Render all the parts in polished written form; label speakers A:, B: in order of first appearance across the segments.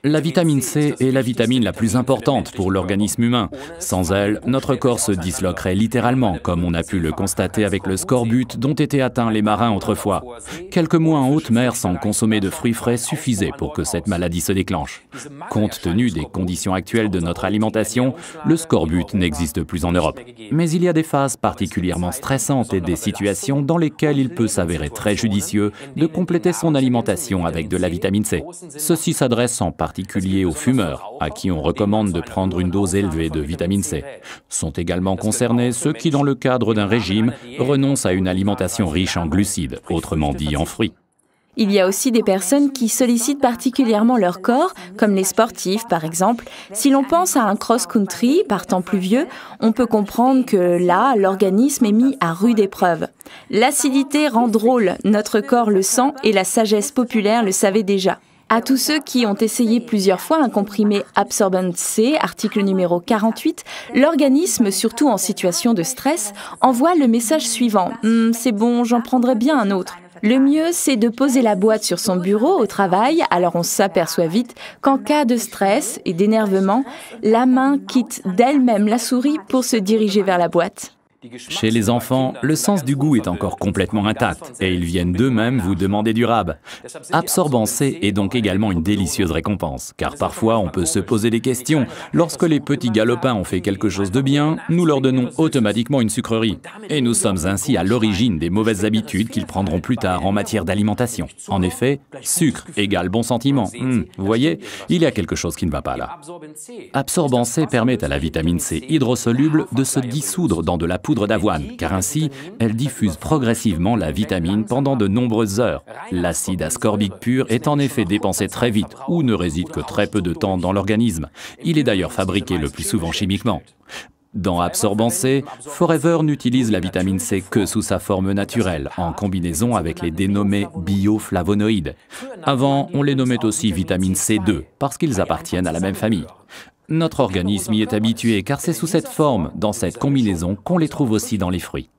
A: La vitamine C est la vitamine la plus importante pour l'organisme humain. Sans elle, notre corps se disloquerait littéralement, comme on a pu le constater avec le scorbut dont étaient atteints les marins autrefois. Quelques mois en haute mer sans consommer de fruits frais suffisaient pour que cette maladie se déclenche. Compte tenu des conditions actuelles de notre alimentation, le scorbut n'existe plus en Europe. Mais il y a des phases particulièrement stressantes et des situations dans lesquelles il peut s'avérer très judicieux de compléter son alimentation avec de la vitamine C. Ceci s'adresse en particulier aux fumeurs, à qui on recommande de prendre une dose élevée de vitamine C. Sont également concernés ceux qui, dans le cadre d'un régime, renoncent à une alimentation riche en glucides, autrement dit en fruits.
B: Il y a aussi des personnes qui sollicitent particulièrement leur corps, comme les sportifs par exemple. Si l'on pense à un cross-country par temps pluvieux, on peut comprendre que là, l'organisme est mis à rude épreuve. L'acidité rend drôle, notre corps le sent et la sagesse populaire le savait déjà. À tous ceux qui ont essayé plusieurs fois un comprimé Absorbent C, article numéro 48, l'organisme, surtout en situation de stress, envoie le message suivant « C'est bon, j'en prendrai bien un autre ». Le mieux, c'est de poser la boîte sur son bureau au travail, alors on s'aperçoit vite qu'en cas de stress et d'énervement, la main quitte d'elle-même la souris pour se diriger vers la boîte.
A: Chez les enfants, le sens du goût est encore complètement intact et ils viennent d'eux-mêmes vous demander du rab. Absorbant C est donc également une délicieuse récompense, car parfois on peut se poser des questions. Lorsque les petits galopins ont fait quelque chose de bien, nous leur donnons automatiquement une sucrerie. Et nous sommes ainsi à l'origine des mauvaises habitudes qu'ils prendront plus tard en matière d'alimentation. En effet, sucre égale bon sentiment. Vous voyez, il y a quelque chose qui ne va pas là. Absorbant C permet à la vitamine C hydrosoluble de se dissoudre dans de la poudre d'avoine, car ainsi, elle diffuse progressivement la vitamine pendant de nombreuses heures. L'acide ascorbique pur est en effet dépensé très vite, ou ne réside que très peu de temps dans l'organisme. Il est d'ailleurs fabriqué le plus souvent chimiquement. Dans Absorbant C, Forever n'utilise la vitamine C que sous sa forme naturelle, en combinaison avec les dénommés bioflavonoïdes. Avant, on les nommait aussi vitamine C2, parce qu'ils appartiennent à la même famille. Notre organisme y est habitué car c'est sous cette forme, dans cette combinaison, qu'on les trouve aussi dans les fruits.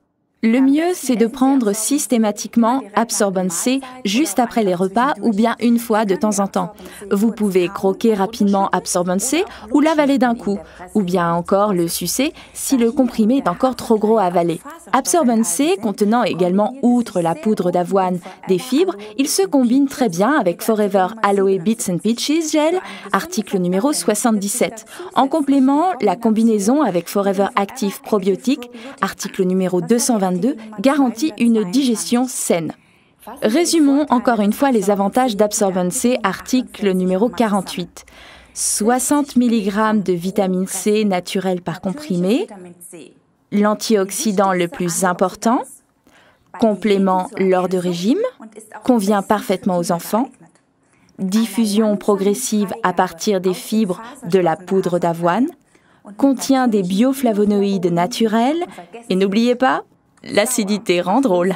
B: Le mieux, c'est de prendre systématiquement Absorbent C juste après les repas ou bien une fois de temps en temps. Vous pouvez croquer rapidement Absorbent C ou l'avaler d'un coup, ou bien encore le sucer si le comprimé est encore trop gros à avaler. Absorbent C contenant également, outre la poudre d'avoine, des fibres, il se combine très bien avec Forever Aloe Bits and Peaches Gel, article numéro 77. En complément, la combinaison avec Forever Active Probiotique, article numéro 222, garantit une digestion saine. Résumons encore une fois les avantages d'Absorbent C, article numéro 48. 60 mg de vitamine C naturelle par comprimé, l'antioxydant le plus important, complément lors de régime, convient parfaitement aux enfants, diffusion progressive à partir des fibres de la poudre d'avoine, contient des bioflavonoïdes naturels et n'oubliez pas, l'acidité rend drôle.